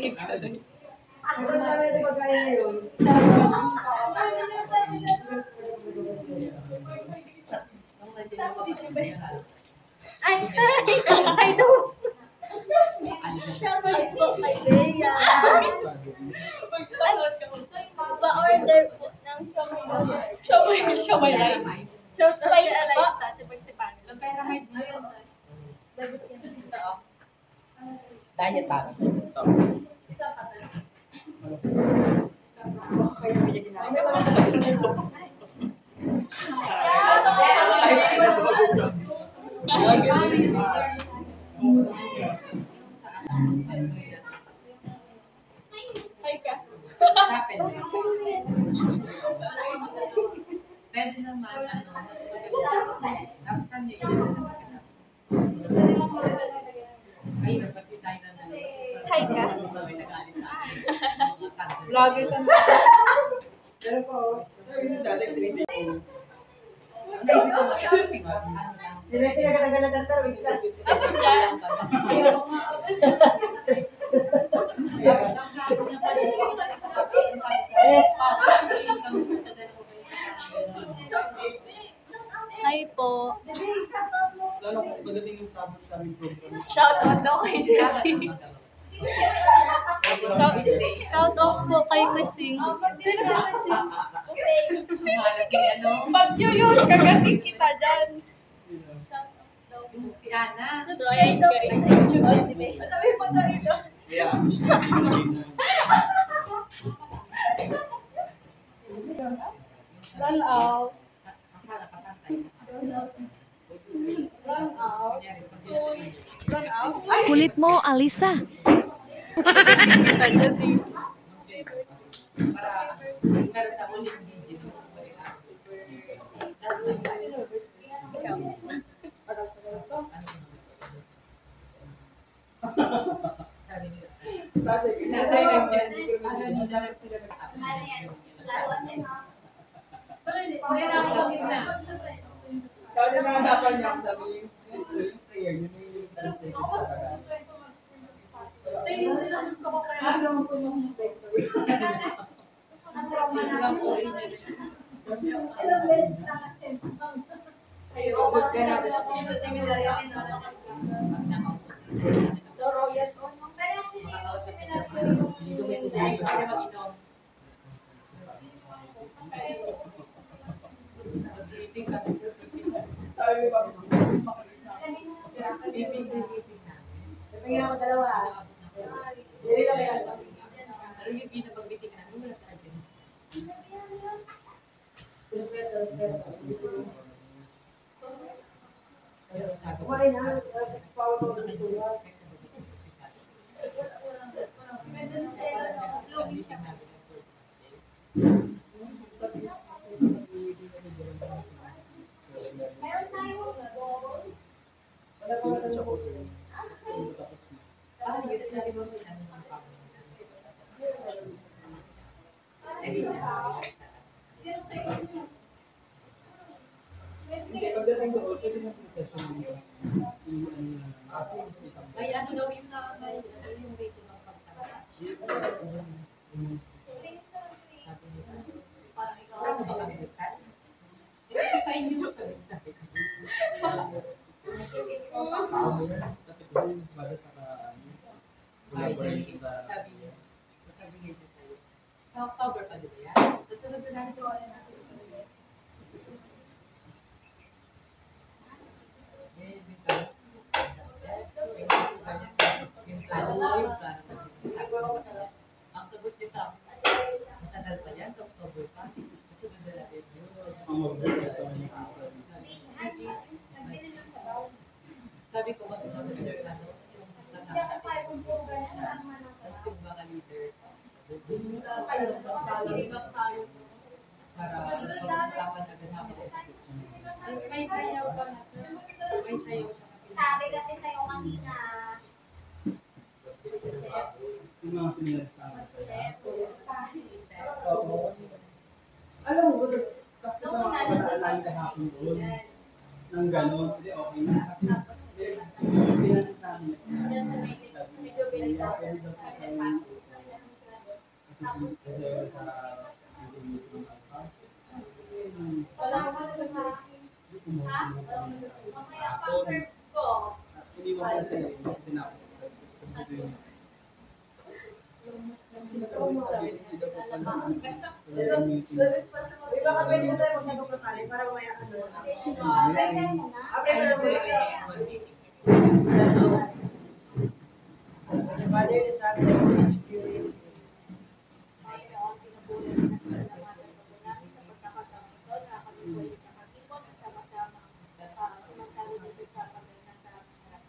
Ay, no. Siya ba po kay Bea? Pa-order po ng siomay rice. Siomay rice ta, sipag-sipan. Pero may yun. Diet pa. Isa pa. Hi ka. Pwede naman, mas maganda. Tapos saan niyo ay, nagpati tayo na Hi ka. nagalit sa akin. Vlogger ka na. Pero po, dati 3 days. Sila gala-gala pero wait lang. Hi po. Lalo kasi pagdating yung sa aming program. Shout out daw kay Jessie. Shout out po kay Chrissy. Sino si Chrissy? Bagyo yun. Kagating kita dyan. Shout out daw. Si Ana. So, ayan guys. Matabi pa tayo doon. Yeah. Run out. Kulit mo, Alisa. Para sa uling video. Kaya nahanapan niya ako sabi yung prayer, yun yung translated sa Tagalog. Ilang beses na kasi. Sabi ba? Tingnan mo dalawa. Dili kami alam. Pero yung pinapagbiting na wala sa atin. Kumain na. Power ko na ito. Meron tayong goal. Wala ko na siya ko. Sige, sinabi mo sa ano ng pamilya. Hindi, pagdating doon, pwede na yung session nila. May ano daw yung may yung way ko ng pagtawag. Sabi nila, parang ikaw ano ba kami nagtan? Sa inyo sabi ko. Ay, sabi niya. Sabi niya sa'yo. Sa October pa din yan. Sa sunod na natin ko, ang sagot niya sa matagal pa yan, sa October pa. Susunod na natin yun. Sabi ko, mag-sir, ano, yung kasama siya. Tapos yung mga leaders. Para pag-usapan agad hapon. Tapos may sayaw pa. May sayaw siya. Sabi kasi sa'yo kanina. Yung mga similar sa alam mo, kasi sa mga kataan kahapon doon, ng gano'n, hindi okay na. Kasi, pinanas namin. Medyo pinagsasabi. Ha? Mamaya pa-serve ko. Hindi mo kasi tinapos. Kasi nagkawin sa akin, hindi daw po pala. Iba ka pwede tayo magsabog ng kanin para mamaya ano. The Father, the Son, and the Holy Spirit. Panginoon, pinupulot na sa mga pagbabago namin sa pagkakataon ito na kami po ay nakasipot at sama-sama sumasalo dito sa pagkakas sa aming harapan.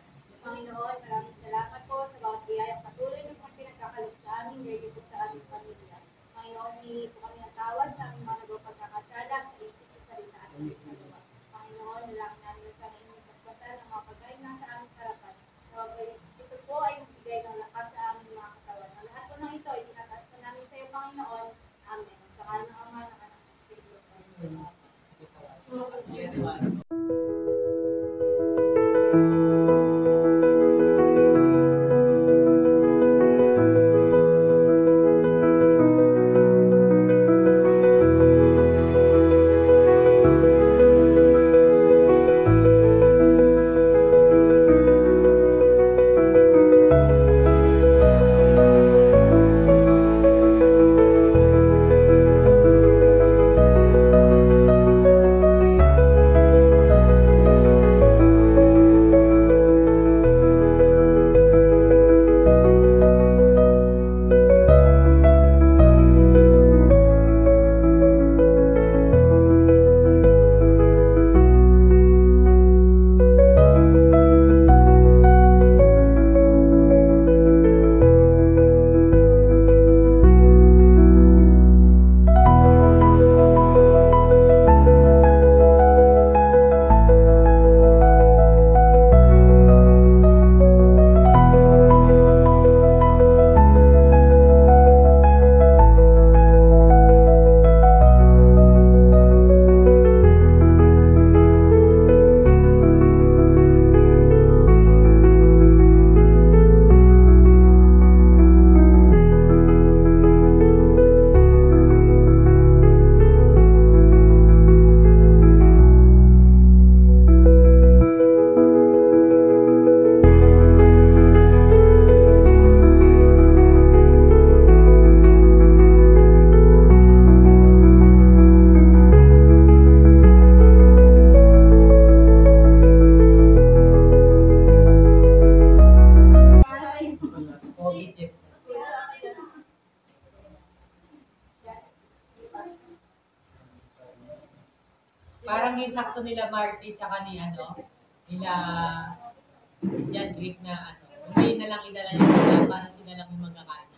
Panginoon, maraming salamat po sa bawat biyayang patuloy na mga pinagkakalog sa amin, gaya po sa aming pamilya. Panginoon, hihingi po kami ng tawad sa aming mga nagawang pagkakasala sa isip, sa salita at sa gawa. Panginoon, nalangin namin na sana inyong pagpasan ng mga pagkain na sa aming harapan. Ito po ay magbigay ng lakas sa aming mga katawan. Ang lahat po ng ito ay tinataas po namin sa iyo, Panginoon. Amen. Sa kanan ng Ama, ng Anak, ng Espiritu Santo. Parang yung sakto nila Marty tsaka ni nila John Rick na hindi na lang idala yung sila, parang sila lang yung magkakain.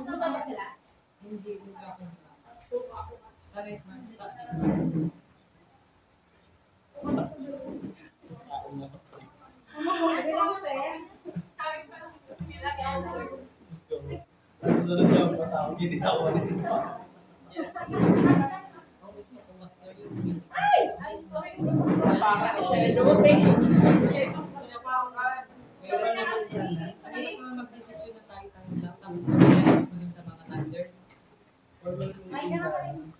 Ano ba sila? Hindi, ako. Correct, ma'am. Susunod niya ang patawag, hindi ako din. Ay, sorry. Baka siya rin dumating. Meron naman dyan. Ang hirap naman mag-desisyon na tayo lang. Tapos mag-realize mo din sa mga thunders. Ay, ganun.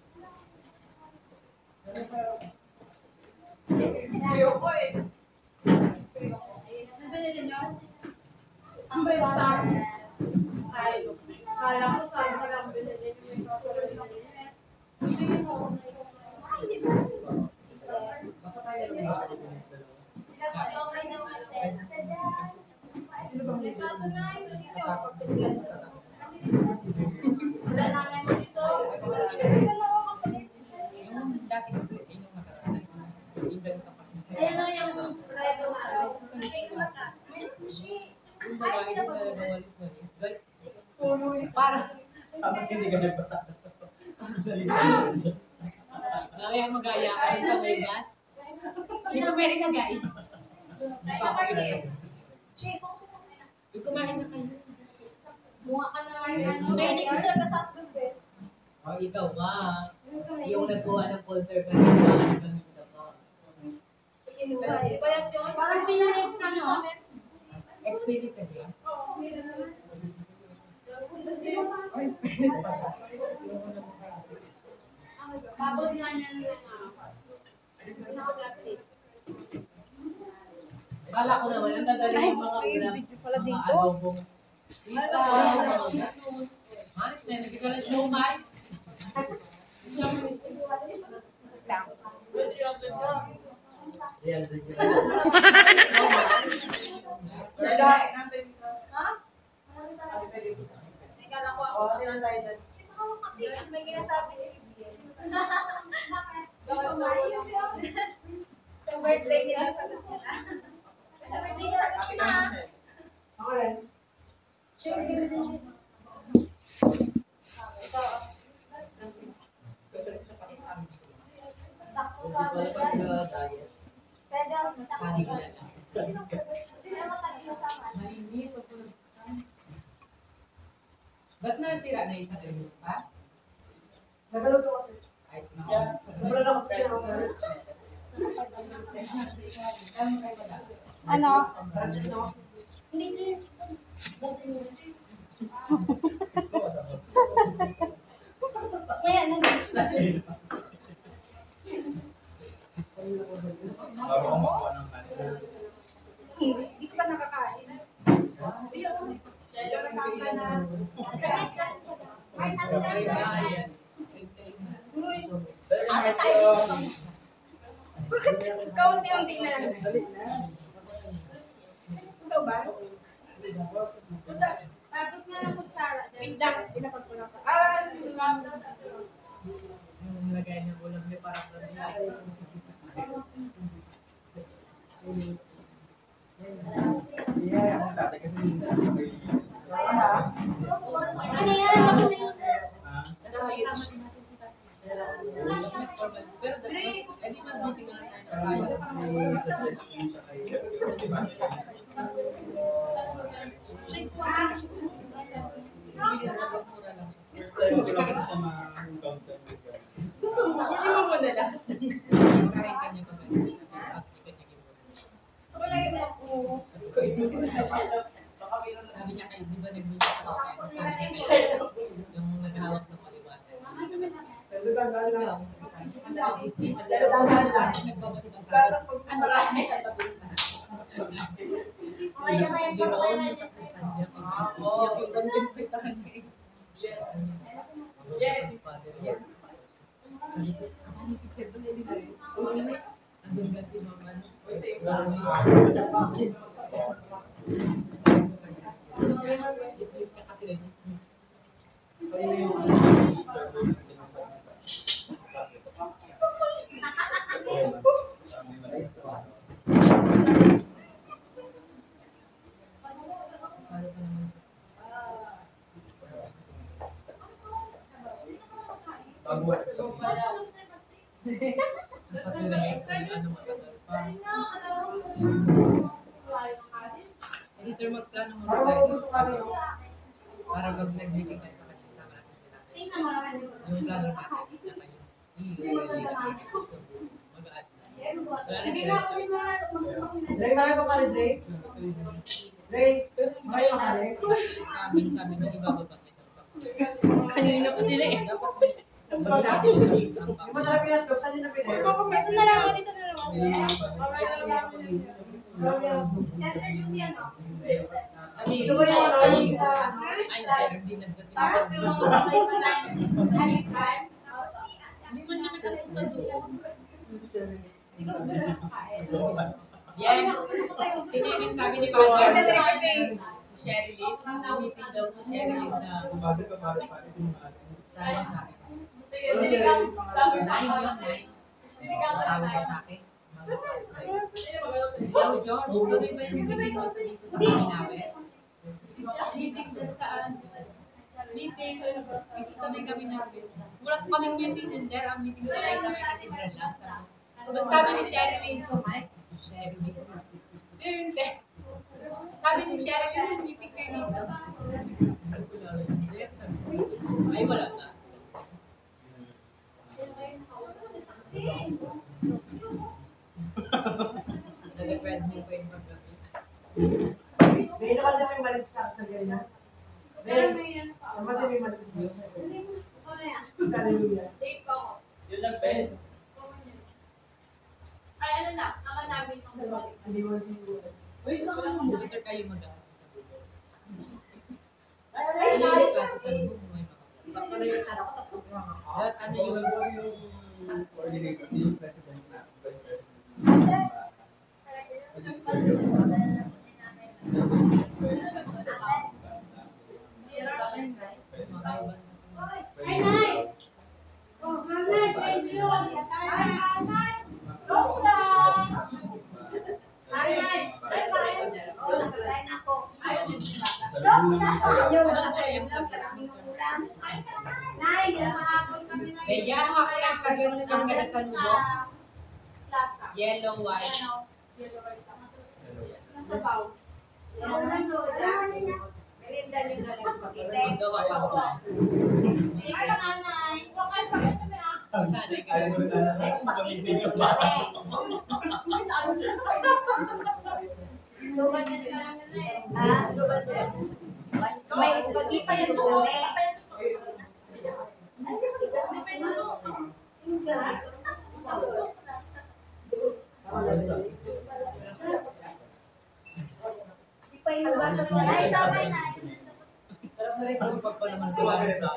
Ayoko eh. Nabili niyo? Ang benta. Ay, kala ko saan ka lang binili yung may kasalan ng Sino bang hindi? Yung dati kasi, yung nakaraan. Yung ganito pa. Ayan o yung driver na araw. Yung babae na nawalis-walis. Parang, Tapos hindi ka nagpata. kaya magaya ka rin sa may gas. Dito pwede ka guys. Yung kumain na kayo. Mukha ka na ano. Mahilig ko talaga sa hotdog eh. O ikaw ba? Yung nagkuha ng folder ka rin sa kanina pa. Parang pinalit na nyo. Experience ka diyan? Ang Tapos nga niya na Kala ko naman, ang dadaling yung mga ulam. Mga adobong sita, mga gasun. Hanis na, nagkikala siomay. Yan, sige. Ha? Ikala ko ako. May ginasabi ni Vivian. Sa birthday nila sa Lucena. Sa birthday nila sa Lucena. Ako rin. Sure, give it a Sakto ka. Pwede ako sa Sabi ko na lang. Hindi naman sa kinasama. Mainit. Ba't nasira na isa kayo pa? Nagaluto kasi. Ay, Sobrang ako siya. Ano? Hindi, sir. Kuya, Bago ako makuha ng cancer. Hindi ko pa nakakain. Ate tayo. Bakit kaunti-unti na lang? Ito ba? Tapos na lang kutsara. Pinapag ko lang. yung lagay ng ulam niya parang nila. Yeah, ako tatay kasi hindi ako may... Ano yan? Laki na yun, sir. Ah, Pero hindi man meeting na parang may suggestion siya kay... Sabi ko lang kasi siya ma-encounter ko siya. Hindi mo muna lang. Kain ka niya magaling siya. Pag iba niya sabi niya kayo, di ba nag-meet ako kayo? Sabi niya kayo, yung naghawak ng maliwanag. Ikaw, nagbabasbang ka. Ano ka? Okay na kayo. Ginoon niya sa kanya. Iyak yung content ko sa kanya. Sabi ko, ni picture doon, hindi na rin. Andun ka si mama. Chismis ka kasi na chismis. Kanina yung server na tinatawag Paano pa naman? bago Napatira yung sa ano matagal pa. Hindi sir, magplano mo tayo para pag nag-meeting tayo sa kanya, sama natin sila. Tingnan mo naman. Yung plano natin, naman yung i-realize mag-add na. Wala na Sige sila. na, kasi na. Drake, marami pa pala, Drake. Drake, Pero iba yung kasi sa amin yung ibababa niya. Kanina pa sila eh. Dapat may magsabi nila ng yung madami pinatog, saan yun na pinatog? Ito na lang, dito na lang. Center duty yan, no? Sabi, Ito ba yung ano? ay, meron din nagdating. Tapos yung Alipan. Hindi man siya nagkapunta doon. Ikaw ba nakakain? Yan. Siniming sabi ni Pagod. Si Sherilyn. Na-meeting daw si Sherilyn na Bakit pa para pa ito yung atin? sabi sa akin. Sinigang. Nine yun, nine. Tawag siya sa akin. Mga Hello, John. Tuloy ba yung meeting mo dito sa kami namin? Meeting sa saan? Meeting. Dito sa may kami namin. Wala ko kaming meeting din there. Ang meeting ko ay sa may katedral lang. Sabi ni Sherilyn. Sherilyn. Sino hindi? Sabi ni Sherilyn, may meeting kayo dito. Ay, wala na. Nag-read mo pa yung paggabi. Ngayon na kasi may malis sa ganyan. Pero may yan pa. Naman may malis sa Mamaya. Hallelujah. Date ko ako. Pinag-bed. Ay, ano na, naman namin ng bumalik. Hindi mo siguro. Wait lang ano mo. Sir, kayo mag-aaral. Ay, Ano ay, yung ay. klase sa loob mo may makapalit? Dapat ano yung Yung coordinator, yung president na, vice president. mga iba? Ay, Nay! Oh, Nanay, thank you. Ay, Nanay! Go lang! Ay, Nay! Ay, Nay! Oh, nagkakain ako. Ayaw din yung bata. Sabi mo naman kayo. Ayun, Ano po nagkakain yung lang. pagkakas Karaming mo, sir? ulam. Nay, mahapon kami na Eh, yan ako lang pag ang nagsasalubong. Lasa. Yellow, white. Ano? Yellow rice. Nasa baw. Ano na loda? Merinda niyo na lang spaghetti. Magawa pa ko. Ay, nanay. Bakit pa rin kami ah? Pagsanay ka. Ayaw mo na lang. Pamibig yung bata. Luban yan ka lang na eh. Ah, luban yan. May spaghetti pa yung dumi. Igas na pa Di pa yung luban pa rin. Ay, sabay na. Ano pa pa naman gawa sa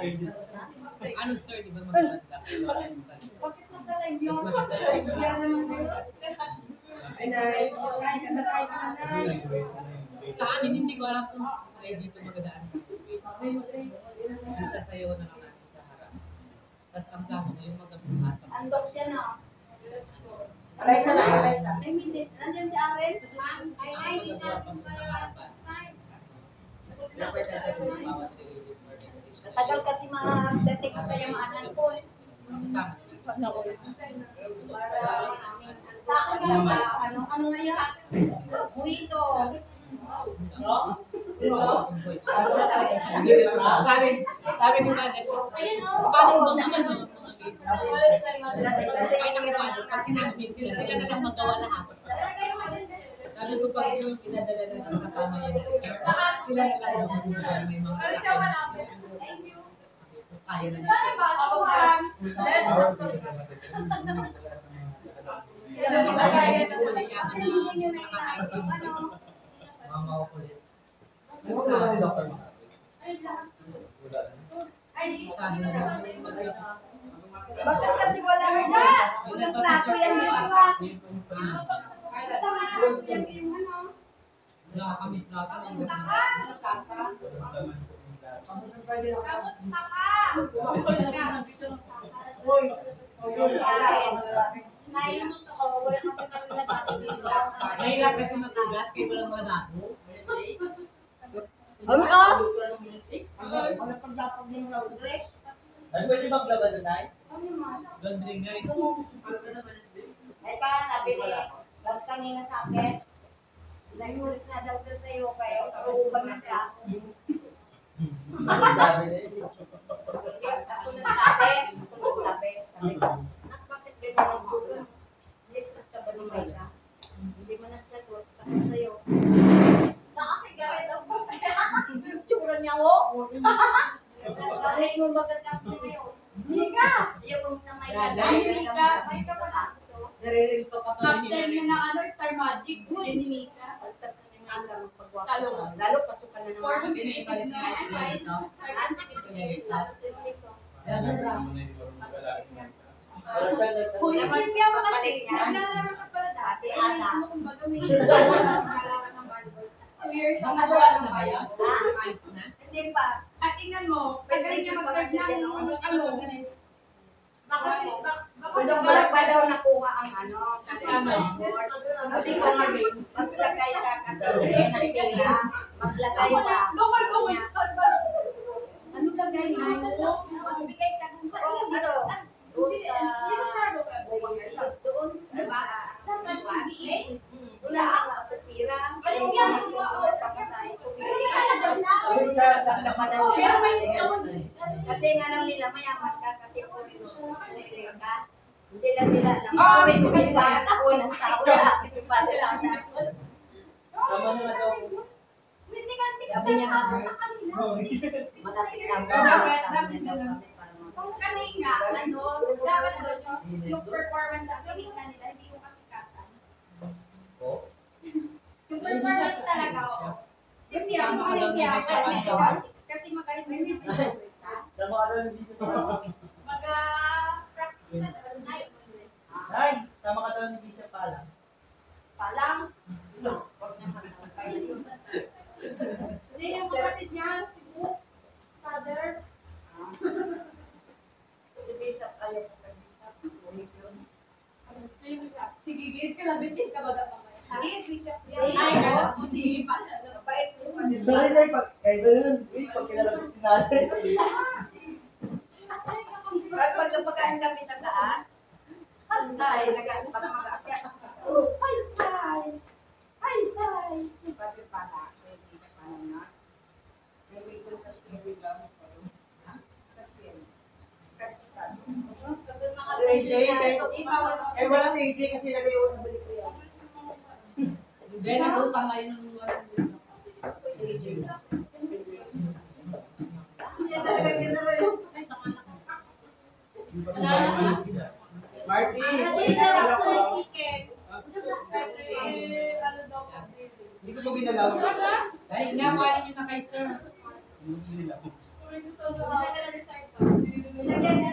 ano sir, di ba maganda? Bakit mo talaga yun? Kaya naman na yun. Ay, nay. Kain ka na, kain ka na. Sa amin, hindi ko alam kung may dito magadaan sa tubig. Isa sayo na lang natin sa harap. Tapos ang plano mo yung magabuhatang. Andok siya na. Reza na, Reza. May minute. Nandyan si Aren. Ay, nay, hindi natin kaya. Nay. Represent sa rin ng bawat religious organization. Tagal kasi dating ko kaya maanan ko. Kasama nila. Para ano ngayon? Huito. Sabi ni Mother, paano yung mga ano, mga game? Ay, nakipadat. Pag sinamit sila, sila na lang magawa lahat. Sabi ko pag yung pinadala na lang sa pamayanan, sila na lang yung magbibigay, may mga kaya na nila. Kaya na maliyaman na nakakaintindi. Mama ko ulit. Ano ba ba si Dr. Maka? Sabi na lang, Bakit kasi wala na? Unang plato yan, di ba? wala kami plato na yung Mahirap kasi matugat, kaya walang manako. Ano pwede maglaban na tayo? Laundry nga eh. Ay ka, nabili. Ba't kanina sa akin? Nag-ulis na daw doon sa'yo, kaya uubag na siya. Sabi na yun. Ako nagsabi. Sabi ko, "Nak, bakit ganyan ang buka? Hindi, basta ba naman siya? Hindi mo nagsagot. Kasi sa'yo. Sa akin, gawin daw po. Yung tsura niya, oh. Bakit mo magagapin ngayon? Mika! Ayaw kong na may Ay, Mika! May ka pa na. Nare-reel pa pa Captain niya ng ano, Star Magic. Ni Mika. Lalo pasukan na For naman. consecutive na. Huisip niya mo kasi. Naglalaro ka pala dati. Ano kumbaga may naglalaro ng volleyball. 2 years na Nakaluwas na ba naglalaro. yan? Ayos na? Hindi pa. At tingnan mo, pagaling niya mag-serve ng ano. Baka si, Wala pa daw nakuha ang ano. Tama. Sabi ko nga, maglagay ka kasi ng pila. Maglagay ka. Gawal. Ano lagay na? Magbigay ka dun sa ano. Doon sa doon. Diba? Wala ang pira. Doon sa kapanan kasi nga lang nila mayaman ka kasi puri ka. Hindi lang nila alam. Puri ko yung bahat ako ng tao na. Ito pa nila sa akin. Tama na daw. Sabi niya nga sa kanila. Malapit lang daw. Sabi niya daw kami para Kasi nga, ano, dapat doon yung performance ang tinignan nila, hindi yung kasikatan. Yung performance talaga, oo. Hindi ako makalimutan. Kasi magaling rin yung Tama ka daw ng video pa. mag-practice na doon. Ay, tama ka daw ng video pa lang. Palang. Huwag niya matangkay. Hindi yung kapatid niya, si Book, father. Si Bishop ayaw ko kay Bishop. Ulit yun. Sige, gigit ka lang, bitin ka baga pa ngayon. Hindi, Bishop yan. Ay, alam ko, sige pala. Mabait mo pa din. Dahil na pag pag kinalapit si nanay. Pag pagkain kami sa taas, Ay, pag mag-aakyat. Ay, ay! Ay, ay! Sabi pala, hindi ka pala na. May may kung sa spirit lang mo. Sa spirit. Si AJ, wala si AJ kasi nag-iwas sa balik ko yan. Hindi, nagutang ngayon ng mga Si AJ. Hindi talaga ginawa yun. Marty! Wala ko. Chicken. Hindi ko ba ginalaw? Dahil nga, kuhanin niyo na kay sir. Hindi ko ginalaw. Nilagay na sa ito. Nilagay na